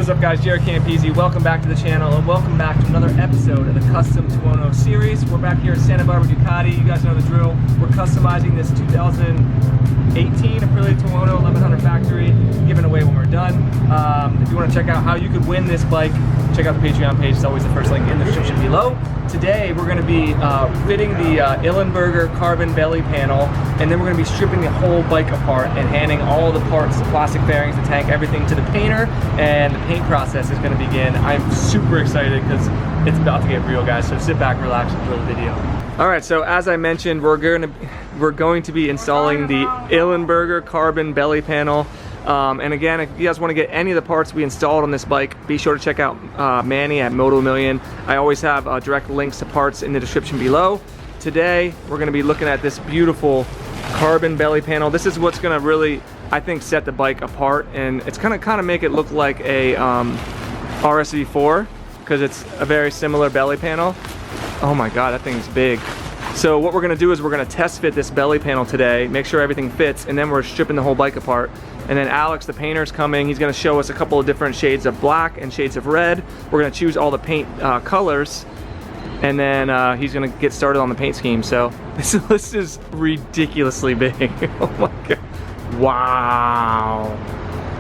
What is up, guys? JaretCampisi. Welcome back to the channel and welcome back to another episode of the Custom Tuono series. We're back here at Santa Barbara Ducati. You guys know the drill. We're customizing this 2018 Aprilia Tuono 1100 factory, giving away when we're done. If you want to check out how you could win this bike, check out the Patreon page. It's always the first link in the description below. Today we're going to be fitting the Illenberger carbon belly panel, and then we're going to be stripping the whole bike apart and handing all the parts, the plastic bearings, the tank, everything to the painter, and the paint process is going to begin. I'm super excited because it's about to get real, guys, so sit back, relax, and enjoy the video. Alright, so as I mentioned, we're going to be installing the Illenberger carbon belly panel. And again, if you guys want to get any of the parts we installed on this bike, be sure to check out Manny at Moto Million. I always have direct links to parts in the description below. Today, we're going to be looking at this beautiful carbon belly panel. This is what's going to really, I think, set the bike apart, and it's going to kind of make it look like a RSV4 because it's a very similar belly panel. Oh my god, that thing's big. So what we're going to do is we're going to test fit this belly panel today, make sure everything fits, and then we're stripping the whole bike apart. And then Alex, the painter's coming. He's going to show us a couple of different shades of black and shades of red. We're going to choose all the paint colors, and then he's going to get started on the paint scheme. So this is ridiculously big. Oh my god. Wow.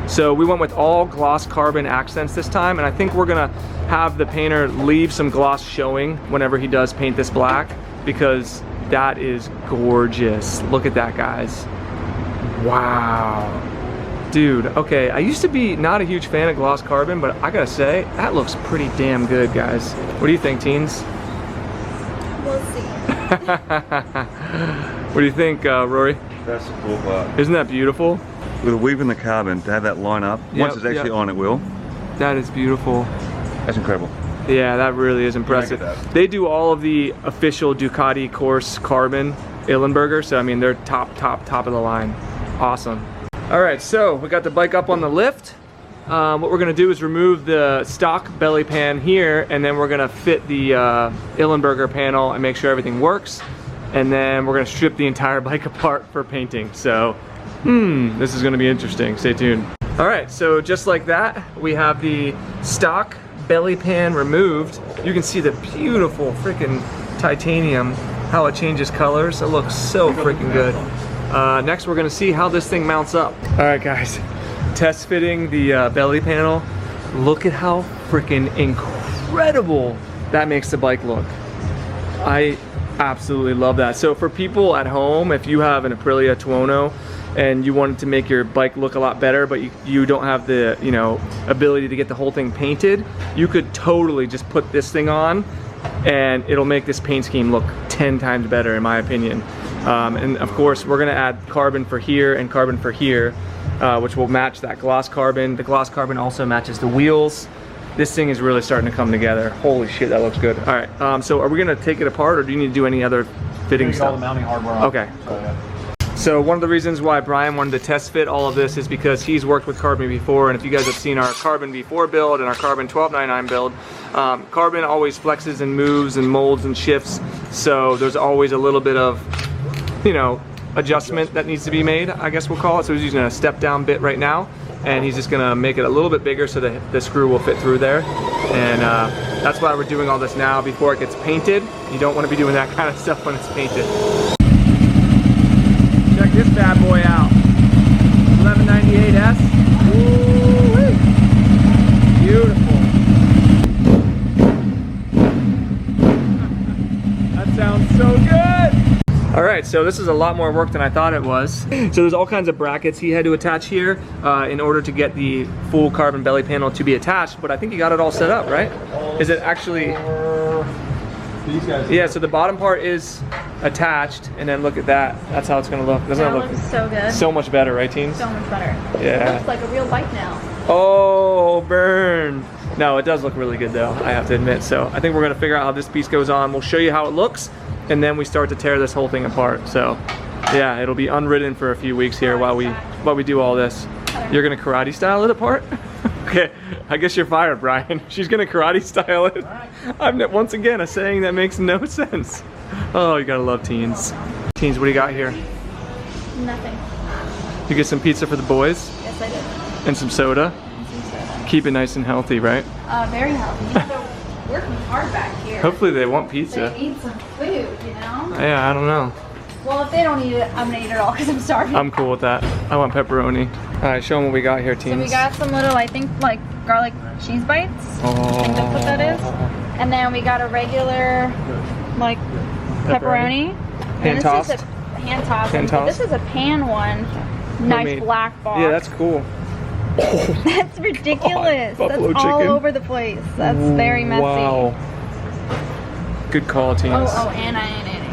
So we went with all gloss carbon accents this time, and I think we're going to have the painter leave some gloss showing whenever he does paint this black, because that is gorgeous. Look at that, guys. Wow. Dude, okay, I used to be not a huge fan of gloss carbon, but I gotta say, that looks pretty damn good, guys. What do you think, teens? We'll see. What do you think, Rory? That's the cool part. Isn't that beautiful? With a weave in the carbon, to have that line up, once it's actually on, it will. That is beautiful. That's incredible. Yeah, that really is impressive. They do all of the official Ducati course carbon Illenberger, so I mean, they're top of the line. Awesome. All right, so we got the bike up on the lift. What we're gonna do is remove the stock belly pan here, and then we're gonna fit the Illenberger panel and make sure everything works. And then we're gonna strip the entire bike apart for painting. So, this is gonna be interesting. Stay tuned. All right, so just like that, we have the stock belly pan removed. You can see the beautiful freaking titanium, how it changes colors. It looks so freaking good. Next, we're gonna see how this thing mounts up. All right, guys, test fitting the belly panel. Look at how freaking incredible that makes the bike look. I absolutely love that. So for people at home, if you have an Aprilia Tuono and you wanted to make your bike look a lot better, but you don't have the, you know, ability to get the whole thing painted, you could totally just put this thing on and it'll make this paint scheme look 10 times better, in my opinion. And of course, we're gonna add carbon for here and carbon for here, which will match that gloss carbon. The gloss carbon also matches the wheels. This thing is really starting to come together. Holy shit, that looks good. All right, so are we gonna take it apart, or do you need to do any other fitting stuff? All the mounting hardware on. Okay. So one of the reasons why Brian wanted to test fit all of this is because he's worked with carbon before, and if you guys have seen our carbon before build and our carbon 1299 build, carbon always flexes and moves and molds and shifts, so there's always a little bit of, you know, adjustment that needs to be made, I guess we'll call it. So he's using a step down bit right now, and he's just gonna make it a little bit bigger so that the screw will fit through there. And that's why we're doing all this now before it gets painted. You don't want to be doing that kind of stuff when it's painted. Check this bad boy out. 1198S. Woo-wee. Beautiful. That sounds so good. All right, so this is a lot more work than I thought it was. So there's all kinds of brackets he had to attach here in order to get the full carbon belly panel to be attached, but I think you got it all set up, right? Is it actually? These guys. Yeah, so the bottom part is attached, and then look at that. That's how it's gonna look. Doesn't That it look looks so good. so much better, right, teens? So much better. Yeah. It looks like a real bike now. Oh, burn. No, it does look really good though, I have to admit. So I think we're gonna figure out how this piece goes on. We'll show you how it looks, and then we start to tear this whole thing apart. So yeah, it'll be unridden for a few weeks here while we do all this. You're gonna karate style it apart? Okay, I guess you're fired, Brian. She's gonna karate style it. I'm once again a saying that makes no sense. Oh, you gotta love teens. Teens, what do you got here? Nothing. You get some pizza for the boys? Yes, I did. And some soda? And some soda. Keep it nice and healthy, right? Very healthy. You know, they're working hard back here. Hopefully they want pizza. They need some food, you know? Yeah, I don't know. Well, if they don't eat it, I'm gonna eat it all because I'm starving. I'm cool with that. I want pepperoni. All right, show them what we got here, teams. So we got some little, I think, like garlic cheese bites. I think that's what that is. And then we got a regular, like, pepperoni. Hand tossed. Hand tossed. Hand tossed. This is a pan one. Nice Homemade. black box. Yeah, that's cool. That's ridiculous. God, buffalo that's all chicken. over the place. That's very messy. Wow. Good call, teams.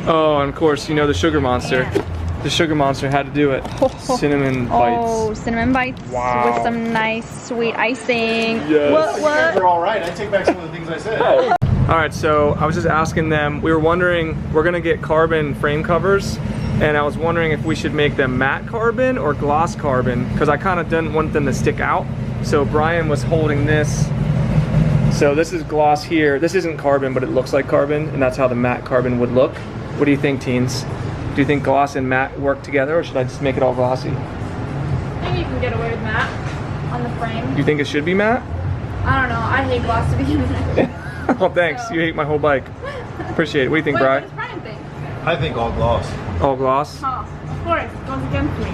Oh, and of course, you know the Sugar Monster. And. The Sugar Monster had to do it. Cinnamon bites. Oh, cinnamon bites Wow. with some nice sweet icing. Yes. You guys are all right. I take back some of the things I said. All right, so I was just asking them, we were wondering, we're gonna get carbon frame covers, and I was wondering if we should make them matte carbon or gloss carbon, because I kind of didn't want them to stick out. So Brian was holding this. So this is gloss here. This isn't carbon, but it looks like carbon, and that's how the matte carbon would look. What do you think, teens? Do you think gloss and matte work together, or should I just make it all glossy? I think you can get away with matte on the frame. Do you think it should be matte? I don't know. I hate gloss to begin with. Oh, thanks. So. You hate my whole bike. Appreciate it. What do you think, What Brian? does Brian think? I think all gloss. All gloss? Oh, of course. It goes against me.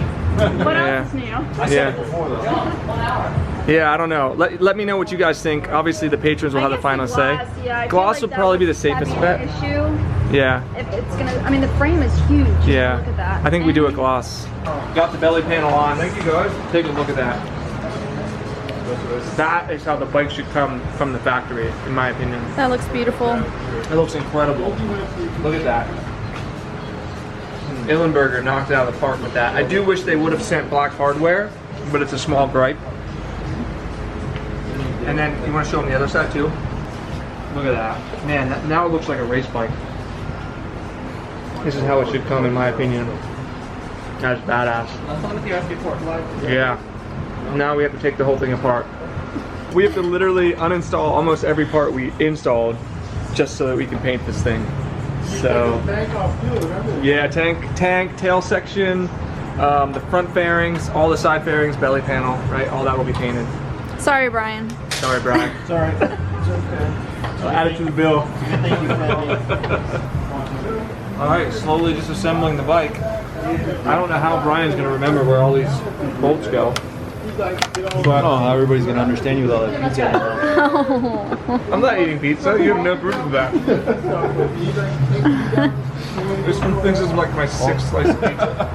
What Yeah. else is new? I said it before though. Yeah, I don't know. Let me know what you guys think. Obviously, the patrons will have the final say. Gloss will probably be the safest bet. Issue Yeah. if it's gonna. I mean, the frame is huge. Yeah. Look at that. I think we do it gloss. Got the belly panel on. Thank you, guys. Take a look at that. That is how the bike should come from the factory, in my opinion. That looks beautiful. It looks incredible. Look at that. Illenberger knocked it out of the park with that. I do wish they would have sent black hardware, but it's a small gripe. And then, you want to show them the other side too? Look at that. Man, now it looks like a race bike. This is how it should come, in my opinion. That's badass. Yeah. Now we have to take the whole thing apart. We have to literally uninstall almost every part we installed just so that we can paint this thing. So, yeah, tank, tail section, the front fairings, all the side fairings, belly panel, right? All that will be painted. Sorry, Brian. Sorry, Brian. It's all right. It's okay. I'll add it to the bill. Thank you, Patty. All right, slowly just assembling the bike. I don't know how Brian's gonna remember where all these bolts go. But everybody's gonna understand you with all that pizza. I'm not eating pizza. You have no proof of that. This one thinks it's like my 6th slice of pizza.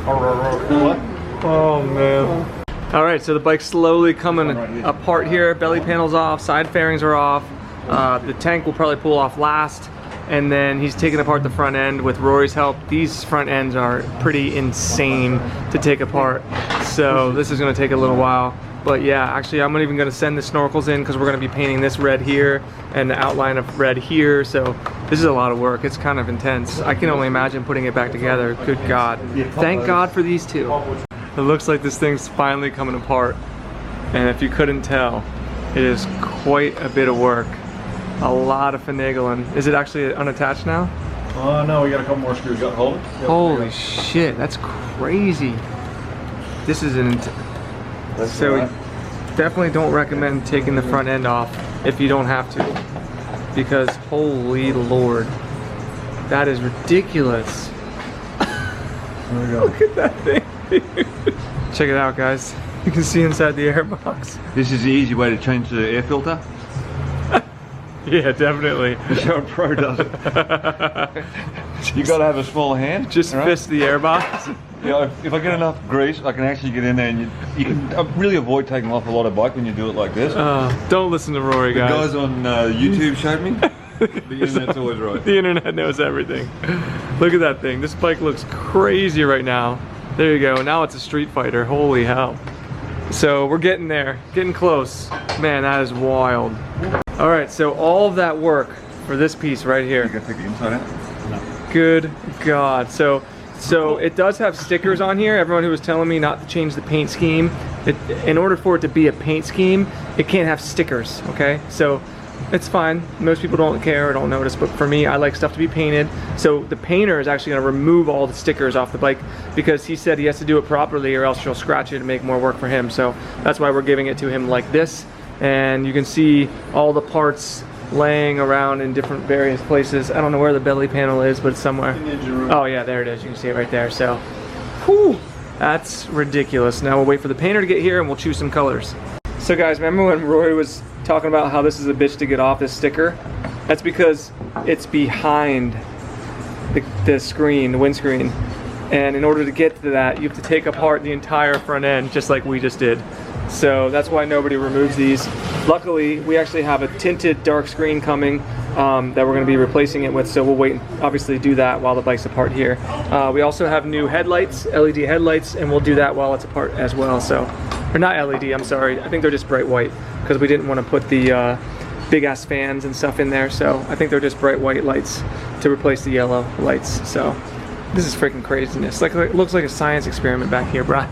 What? Oh man. All right, so the bike's slowly coming apart here. Belly panel's off, side fairings are off. The tank will probably pull off last. And then he's taking apart the front end with Rory's help. These front ends are pretty insane to take apart. So this is gonna take a little while. But yeah, actually I'm even gonna send the snorkels in because we're gonna be painting this red here and the outline of red here. So this is a lot of work. It's kind of intense. I can only imagine putting it back together. Good God. Thank God for these two. It looks like this thing's finally coming apart. And if you couldn't tell, it is quite a bit of work. A lot of finagling. Is it actually unattached now? No, we got a couple more screws. Hold it. Holy shit, that's crazy. This is an... So we definitely don't recommend taking the front end off if you don't have to. Because holy Lord, that is ridiculous. There we go. Look at that thing, dude. Check it out, guys. You can see inside the air box. This is the easy way to change the air filter. Yeah, definitely. That's how a pro does it. You gotta have a small hand. Just right? fist the air box. Yeah, if I get enough grease, I can actually get in there, and you can really avoid taking off a lot of bike when you do it like this. Don't listen to Rory, The guys. guys on YouTube showed me. The internet's always right. The internet knows everything. Look at that thing. This bike looks crazy right now. There you go. Now it's a street fighter. Holy hell. So we're getting there. Getting close. Man, that is wild. All right, so all of that work for this piece right You here. gotta take the inside out. Good God. So it does have stickers on here. Everyone who was telling me not to change the paint scheme, in order for it to be a paint scheme, it can't have stickers, okay? So it's fine. Most people don't care or don't notice, but for me, I like stuff to be painted. So the painter is actually gonna remove all the stickers off the bike because he said he has to do it properly or else she'll scratch it and make more work for him. So that's why we're giving it to him like this. and you can see all the parts laying around in different various places. I don't know where the belly panel is, but it's somewhere. Oh yeah, there it is. You can see it right there. So, whew, that's ridiculous. Now we'll wait for the painter to get here and we'll choose some colors. So guys, remember when Roy was talking about how this is a bitch to get off this sticker? That's because it's behind the screen, the windscreen. And in order to get to that, you have to take apart the entire front end, just like we just did. So that's why nobody removes these. Luckily, we actually have a tinted dark screen coming that we're going to be replacing it with, so we'll wait and obviously do that while the bike's apart here. We also have new headlights, LED headlights, and we'll do that while it's apart as well. So, or not LED, I'm sorry, I think they're just bright white, because we didn't want to put the big ass fans and stuff in there, so I think they're just bright white lights to replace the yellow lights. So this is freaking craziness. Like, it looks like a science experiment back here, Brian.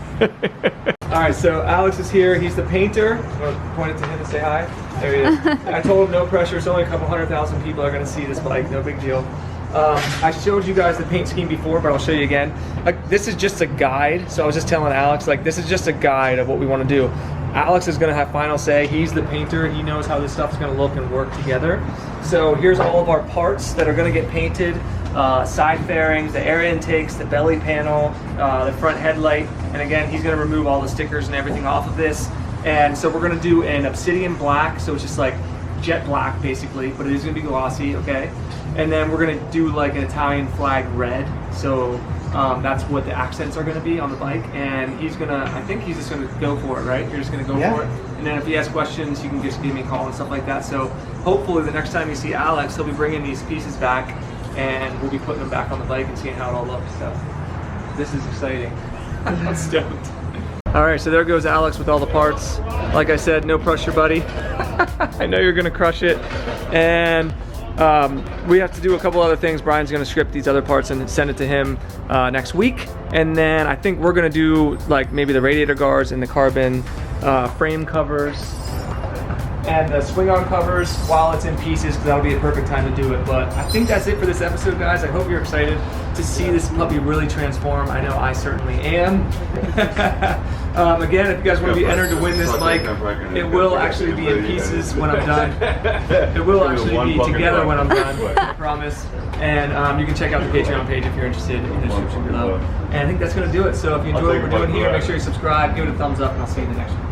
All right, so Alex is here. He's the painter. I'm gonna point it to him and say hi. There he is. I told him no pressure. It's only a couple 100,000 people are gonna see this bike. No big deal. I showed you guys the paint scheme before, but I'll show you again. Like, this is just a guide. So I was just telling Alex, like, this is just a guide of what we want to do. Alex is gonna have final say. He's the painter. He knows how this stuff's gonna look and work together. So here's all of our parts that are gonna get painted. Side fairings, the air intakes, the belly panel, the front headlight, and again, he's gonna remove all the stickers and everything off of this. And so we're gonna do an obsidian black, so it's just like jet black basically, but it is gonna be glossy, okay? And then we're gonna do like an Italian flag red, so that's what the accents are gonna be on the bike. And he's gonna, I think he's just gonna go for it, right? You're just gonna go for it. And then if he has questions, you can just give me a call and stuff like that. So hopefully the next time you see Alex, he'll be bringing these pieces back, and we'll be putting them back on the bike and seeing how it all looks. So this is exciting. I'm stoked. All right, so there goes Alex with all the parts. Like I said, no pressure, buddy. I know you're gonna crush it. And we have to do a couple other things. Brian's gonna script these other parts and send it to him next week. And then I think we're gonna do like maybe the radiator guards and the carbon frame covers and the swing arm covers while it's in pieces, because that'll be a perfect time to do it. But I think that's it for this episode, guys. I hope you're excited to see this puppy really transform. I know I certainly am. Again, if you guys want to be entered to win this bike, it will actually be in pieces when I'm done. It will actually be together when I'm done, I promise. And you can check out the Patreon page if you're interested in the description below. And I think that's going to do it. So if you enjoyed what we're doing here, make sure you subscribe, give it a thumbs up, and I'll see you in the next one.